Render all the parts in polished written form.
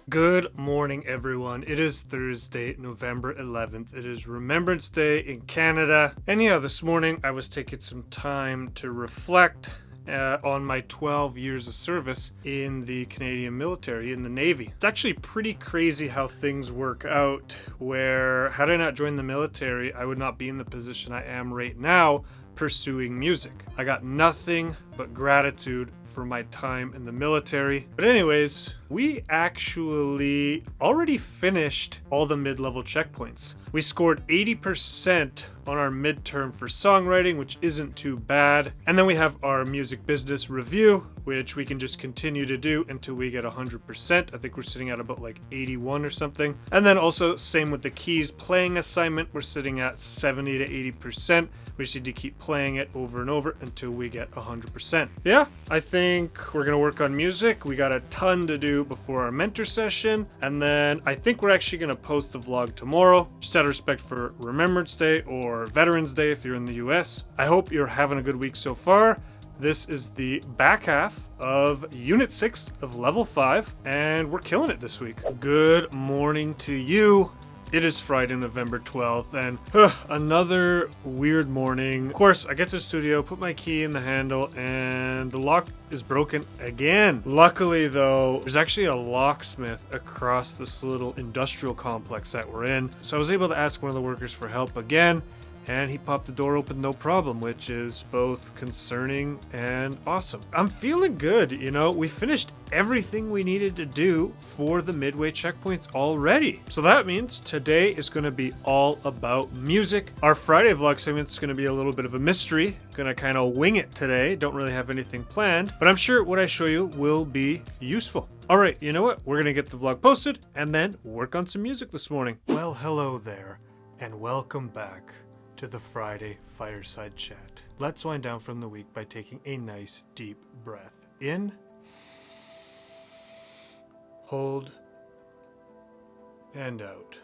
Good morning, everyone. It is Thursday, November 11th. It is Remembrance Day in Canada. And yeah, this morning I was taking some time to reflect on my 12 years of service in the Canadian military, in the Navy. It's actually pretty crazy how things work out, where had I not joined the military, I would not be in the position I am right now pursuing music. I got nothing but gratitude for my time in the military. But anyways, we actually already finished all the mid-level checkpoints. We scored 80% on our midterm for songwriting, which isn't too bad. And then we have our music business review, which we can just continue to do until we get 100%. I think we're sitting at about like 81 or something. And then also same with the keys playing assignment. We're sitting at 70 to 80%. We just need to keep playing it over and over until we get 100%. Yeah, I think we're gonna work on music. We got a ton to do before our mentor session. And then I think we're actually gonna post the vlog tomorrow, just out of respect for Remembrance Day or Veterans Day if you're in the US. I hope you're having a good week so far. This is the back half of Unit 6 of Level 5, and we're killing it this week. Good morning to you. It is Friday, November 12th, and another weird morning. Of course, I get to the studio, put my key in the handle, and the lock is broken again. Luckily, though, there's actually a locksmith across this little industrial complex that we're in, so I was able to ask one of the workers for help again, and he popped the door open no problem, which is both concerning and awesome. I'm feeling good, you know. We finished everything we needed to do for the midway checkpoints already. So that means today is going to be all about music. Our Friday vlog segment is going to be a little bit of a mystery. Gonna kind of wing it today. Don't really have anything planned, but I'm sure what I show you will be useful. All right, you know what? We're going to get the vlog posted and then work on some music this morning. Well, hello there, and welcome back to the Friday Fireside Chat. Let's wind down from the week by taking a nice deep breath in, hold, and out.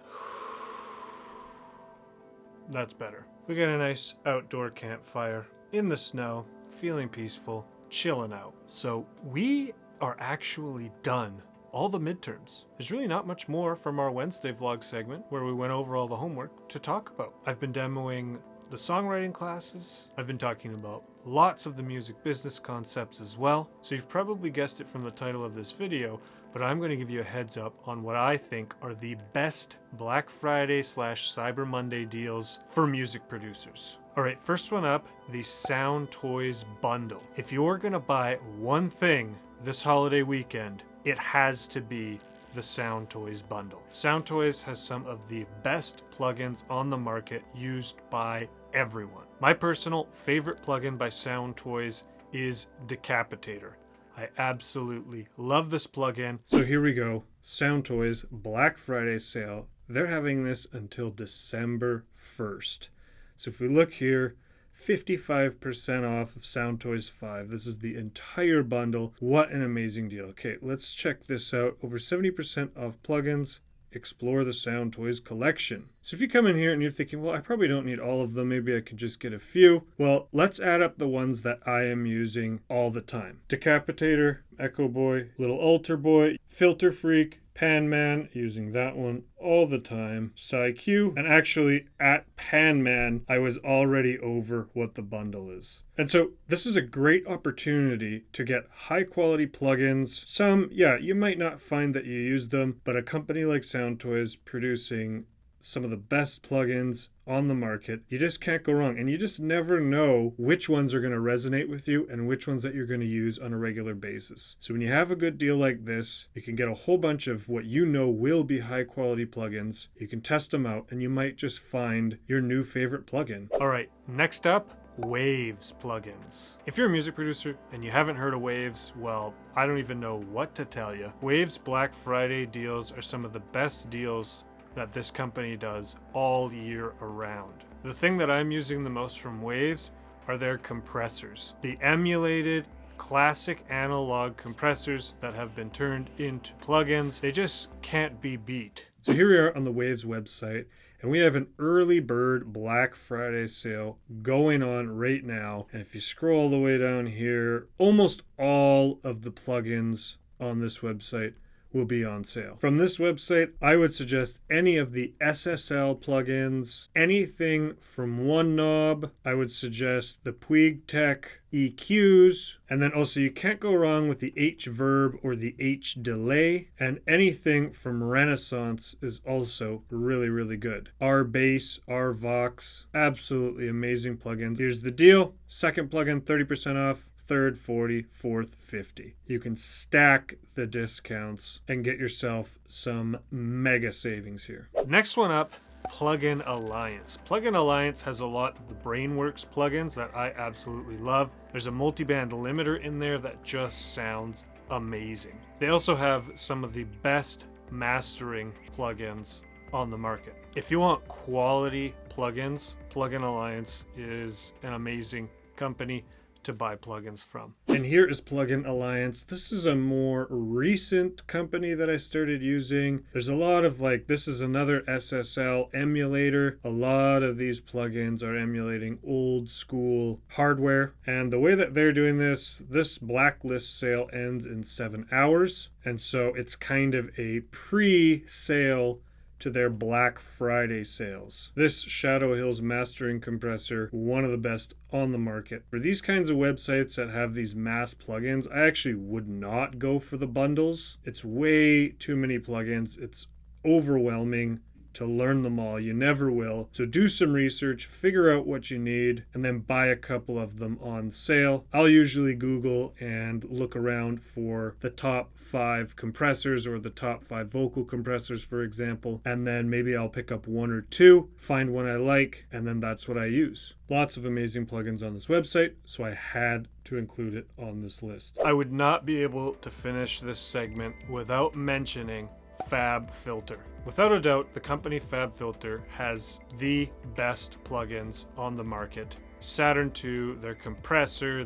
That's better. We got a nice outdoor campfire in the snow, feeling peaceful, chilling out. So we are actually done. All the midterms. There's really not much more from our Wednesday vlog segment where we went over all the homework to talk about. I've been demoing the songwriting classes. I've been talking about lots of the music business concepts as well. So you've probably guessed it from the title of this video, but I'm going to give you a heads up on what I think are the best Black Friday / Cyber Monday deals for music producers. All right, first one up, the Sound Toys bundle. If you're going to buy one thing this holiday weekend, it has to be the Sound Toys bundle. Sound Toys has some of the best plugins on the market used by everyone. My personal favorite plugin by Sound Toys is Decapitator. I absolutely love this plugin. So here we go. Sound Toys Black Friday sale. They're having this until December 1st. So if we look here, 55% off of Sound Toys 5. This is the entire bundle. What an amazing deal. Okay, let's check this out. Over 70% off plugins. Explore the Sound Toys collection. So if you come in here and you're thinking, well, I probably don't need all of them. Maybe I could just get a few. Well, let's add up the ones that I am using all the time. Decapitator, Echo Boy, Little Altar Boy, Filter Freak, Pan Man, using that one all the time, PsyQ, and actually at Pan Man, I was already over what the bundle is. And so this is a great opportunity to get high quality plugins. Some, yeah, you might not find that you use them, but a company like Sound Toys producing some of the best plugins on the market, you just can't go wrong. And you just never know which ones are going to resonate with you and which ones that you're going to use on a regular basis. So when you have a good deal like this, you can get a whole bunch of what you know will be high quality plugins. You can test them out and you might just find your new favorite plugin. All right, next up, Waves plugins. If you're a music producer and you haven't heard of Waves, well, I don't even know what to tell you. Waves Black Friday deals are some of the best deals that this company does all year around. The thing that I'm using the most from Waves are their compressors. The emulated classic analog compressors that have been turned into plugins. They just can't be beat. So here we are on the Waves website, and we have an early bird Black Friday sale going on right now. And if you scroll all the way down here, almost all of the plugins on this website will be on sale. From this website, I would suggest any of the SSL plugins, anything from one knob. I would suggest the Puig Tech EQs, and then also you can't go wrong with the H Verb or the H Delay, and anything from Renaissance is also really, really good. R Bass, R Vox, absolutely amazing plugins. Here's the deal. Second plugin, 30% off. Third 40, fourth 50. You can stack the discounts and get yourself some mega savings here. Next one up, Plugin Alliance. Plugin Alliance has a lot of the Brainworks plugins that I absolutely love. There's a multiband limiter in there that just sounds amazing. They also have some of the best mastering plugins on the market. If you want quality plugins, Plugin Alliance is an amazing company to buy plugins from. And here is Plugin Alliance. This is a more recent company that I started using. There's a lot of this is another SSL emulator. A lot of these plugins are emulating old school hardware. And the way that they're doing this blacklist sale ends in 7 hours. And so it's kind of a pre-sale to their Black Friday sales. This Shadow Hills mastering compressor, one of the best on the market. For these kinds of websites that have these mass plugins, I actually would not go for the bundles. It's way too many plugins. It's overwhelming to learn them all. You never will. So do some research, figure out what you need, and then buy a couple of them on sale. I'll usually Google and look around for the top 5 compressors or the top 5 vocal compressors, for example, and then maybe I'll pick up 1 or 2, find one I like, and then that's what I use. Lots of amazing plugins on this website, so I had to include it on this list. I would not be able to finish this segment without mentioning FabFilter. Without a doubt, the company FabFilter has the best plugins on the market. Saturn II, their compressor,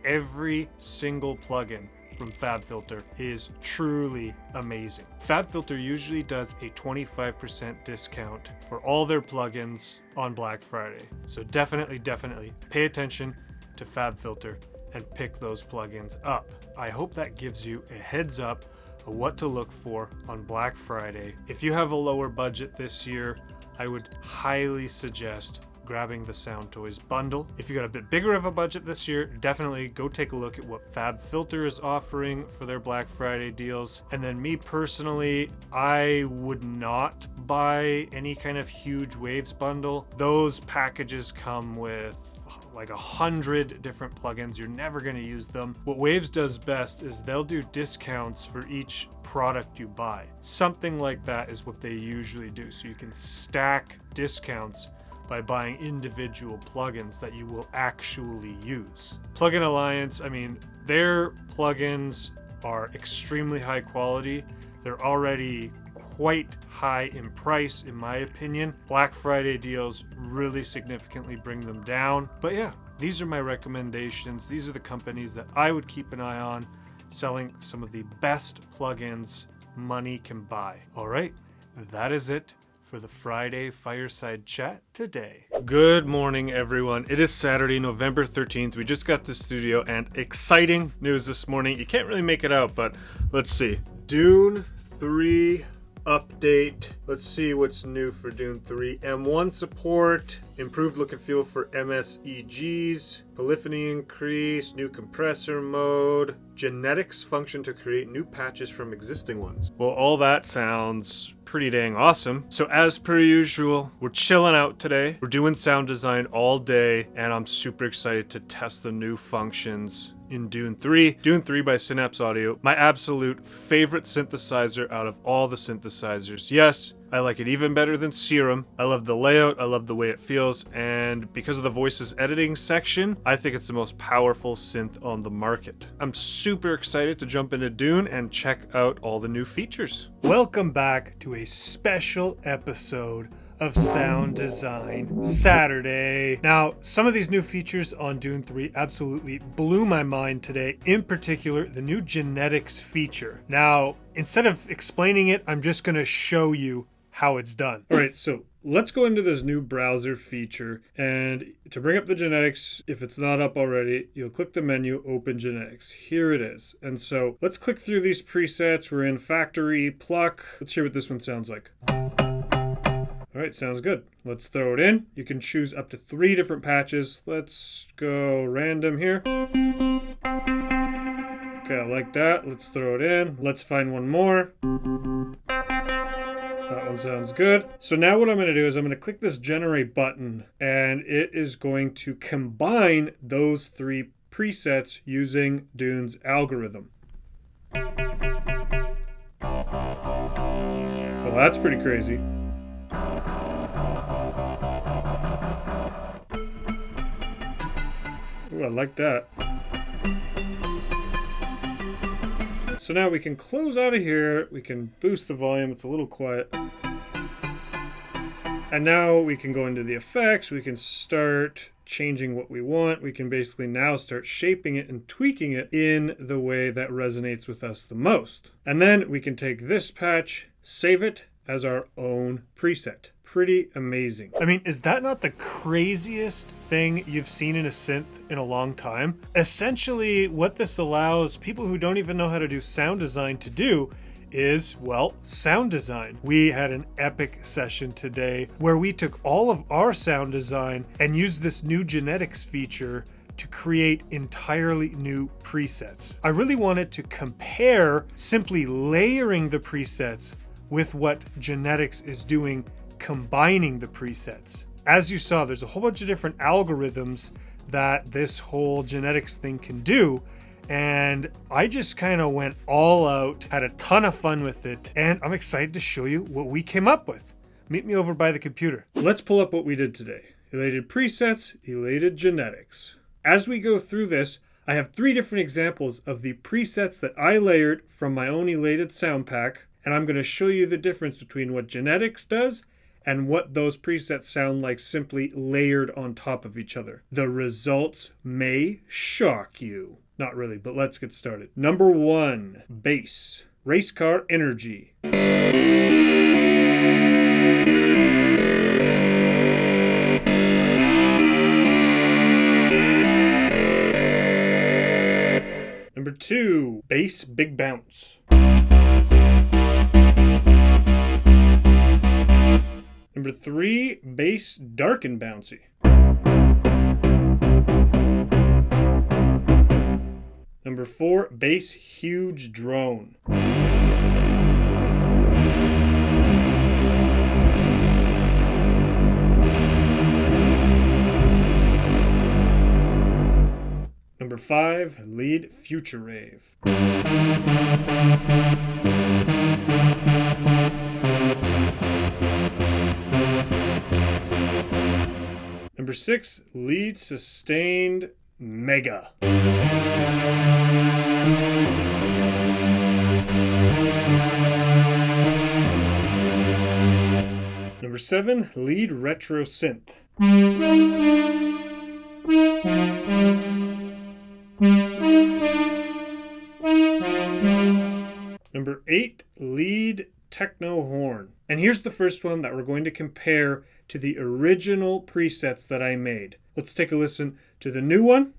every single plugin from FabFilter is truly amazing. FabFilter usually does a 25% discount for all their plugins on Black Friday. So definitely pay attention to FabFilter and pick those plugins up. I hope that gives you a heads up of what to look for on Black Friday. If you have a lower budget this year, I would highly suggest grabbing the Sound Toys bundle. If you got a bit bigger of a budget this year, definitely go take a look at what FabFilter is offering for their Black Friday deals. And then me personally, I would not buy any kind of huge Waves bundle. Those packages come with 100 different plugins. You're never going to use them. What Waves does best is they'll do discounts for each product you buy. Something like that is what they usually do. So you can stack discounts by buying individual plugins that you will actually use. Plugin Alliance, their plugins are extremely high quality. They're already quite high in price, in my opinion. Black Friday deals really significantly bring them down. But yeah, these are my recommendations. These are the companies that I would keep an eye on, selling some of the best plugins money can buy. All right, that is it for the Friday Fireside Chat today. Good morning, everyone. It is Saturday, November 13th. We just got to the studio and exciting news this morning. You can't really make it out, but let's see. Dune 3 update. Let's see what's new for Dune 3. M1 support, improved look and feel for MSEGs, polyphony increase, new compressor mode, genetics function to create new patches from existing ones. Well, all that sounds pretty dang awesome. So as per usual, we're chilling out today. We're doing sound design all day, and I'm super excited to test the new functions in Dune 3. Dune 3 by Synapse Audio, my absolute favorite synthesizer out of all the synthesizers. Yes, I like it even better than Serum. I love the layout, I love the way it feels, and because of the voices editing section, I think it's the most powerful synth on the market. I'm super excited to jump into Dune and check out all the new features. Welcome back to a special episode of Sound Design Saturday. Now, some of these new features on Dune 3 absolutely blew my mind today. In particular, the new genetics feature. Now, instead of explaining it, I'm just going to show you how it's done. All right, so let's go into this new browser feature, and to bring up the genetics, if it's not up already, you'll click the menu, open genetics. Here it is. And so let's click through these presets. We're in factory, pluck. Let's hear what this one sounds like. All right, sounds good. Let's throw it in. You can choose up to 3 different patches. Let's go random here. Okay, I like that. Let's throw it in. Let's find one more. That one sounds good. So now what I'm going to do is I'm going to click this generate button, and it is going to combine those 3 presets using Dune's algorithm. Well, that's pretty crazy. Ooh, I like that. So now we can close out of here. We can boost the volume. It's a little quiet. And now we can go into the effects. We can start changing what we want. We can basically now start shaping it and tweaking it in the way that resonates with us the most. And then we can take this patch, save it as our own preset. Pretty amazing. I mean, is that not the craziest thing you've seen in a synth in a long time? Essentially, what this allows people who don't even know how to do sound design to do is, well, sound design. We had an epic session today where we took all of our sound design and used this new genetics feature to create entirely new presets. I really wanted to compare simply layering the presets with what genetics is doing, combining the presets. As you saw, there's a whole bunch of different algorithms that this whole genetics thing can do, and I just kind of went all out, had a ton of fun with it, and I'm excited to show you what we came up with. Meet me over by the computer. Let's pull up what we did today. Elated presets, elated genetics. As we go through this, I have 3 different examples of the presets that I layered from my own elated sound pack, and I'm going to show you the difference between what genetics does and what those presets sound like simply layered on top of each other. The results may shock you. Not really, but let's get started. Number 1, bass. Race car energy. Number 2, bass big bounce. Number 3, bass dark and bouncy. Number 4, bass huge drone. Number 5, lead future rave. Number 6, lead sustained mega. Number 7, lead retro synth. Number 8, lead techno horn. And here's the first one that we're going to compare to the original presets that I made. Let's take a listen to the new one.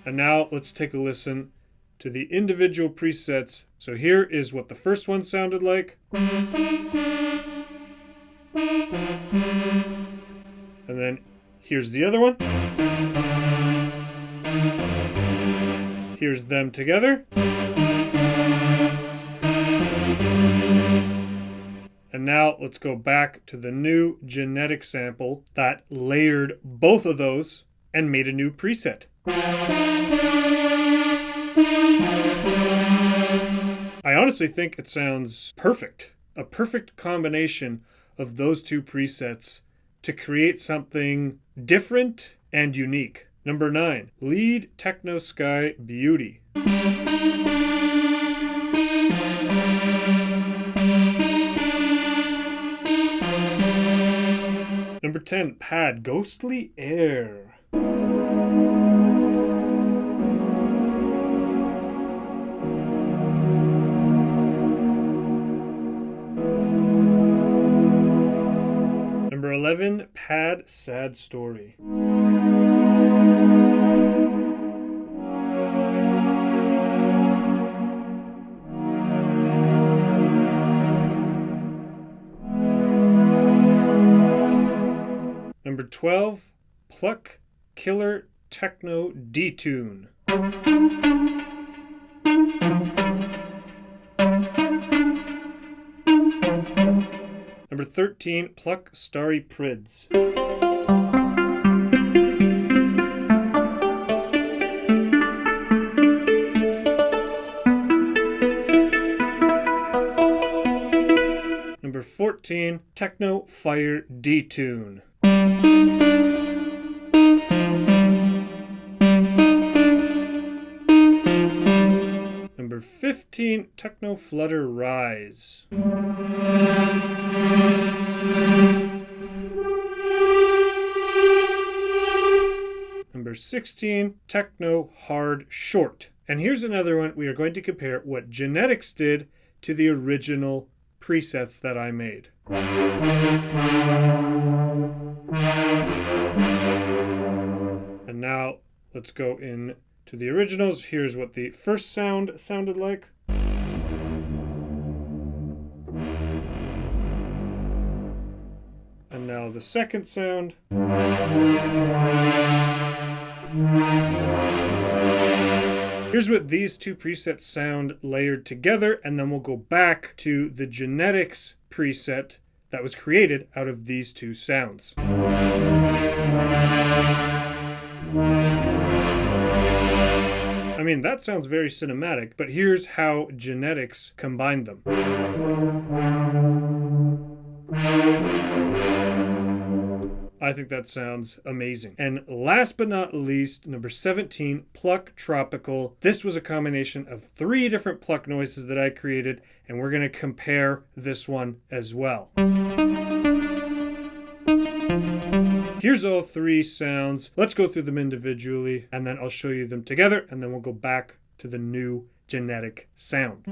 And now let's take a listen to the individual presets. So here is what the first one sounded like. And then here's the other one. Here's them together. And now let's go back to the new genetic sample that layered both of those and made a new preset. I honestly think it sounds perfect. A perfect combination of those 2 presets to create something different and unique. Number 9, lead techno sky beauty. Number 10, pad ghostly air. Number 11, Pad Sad Story. Number 12, Pluck Killer Techno D-Tune. Number 13, Pluck Starry Prids. Number 14, Techno Fire D-Tune. Number 15, Techno Flutter Rise. Number 16, Techno Hard Short. And here's another one. We are going to compare what Genetics did to the original presets that I made. And now let's go in to the originals. Here's what the first sound sounded like. And now the second sound. Here's what these two presets sound layered together, and then we'll go back to the Genetics preset that was created out of these two sounds. I mean, that sounds very cinematic, but here's how Genetics combined them. I think that sounds amazing. And last but not least, number 17, Pluck Tropical. This was a combination of 3 different pluck noises that I created, and we're going to compare this one as well. Here's all 3 sounds. Let's go through them individually, and then I'll show you them together, and then we'll go back to the new genetic sound.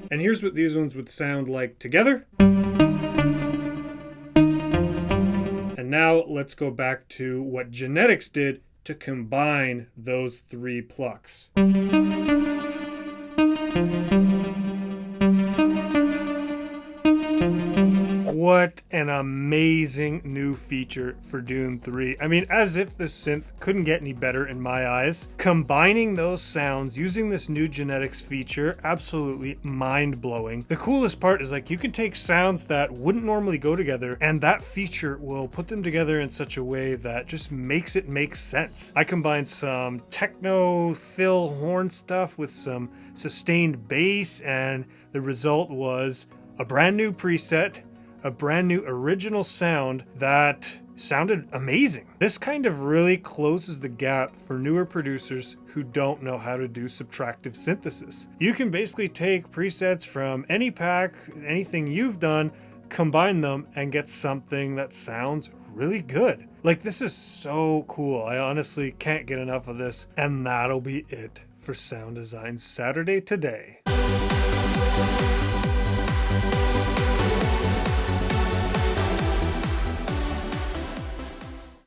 And here's what these ones would sound like together. And now let's go back to what Genetics did to combine those 3 plucks. What an amazing new feature for Dune 3. I mean, as if the synth couldn't get any better in my eyes. Combining those sounds using this new Genetics feature, absolutely mind-blowing. The coolest part is, like, you can take sounds that wouldn't normally go together, and that feature will put them together in such a way that just makes it make sense. I combined some techno fill horn stuff with some sustained bass, and the result was a brand new preset, a brand new original sound that sounded amazing. This kind of really closes the gap for newer producers who don't know how to do subtractive synthesis. You can basically take presets from any pack, anything you've done, combine them, and get something that sounds really good. Like, this is so cool. I honestly can't get enough of this. And that'll be it for Sound Design Saturday today.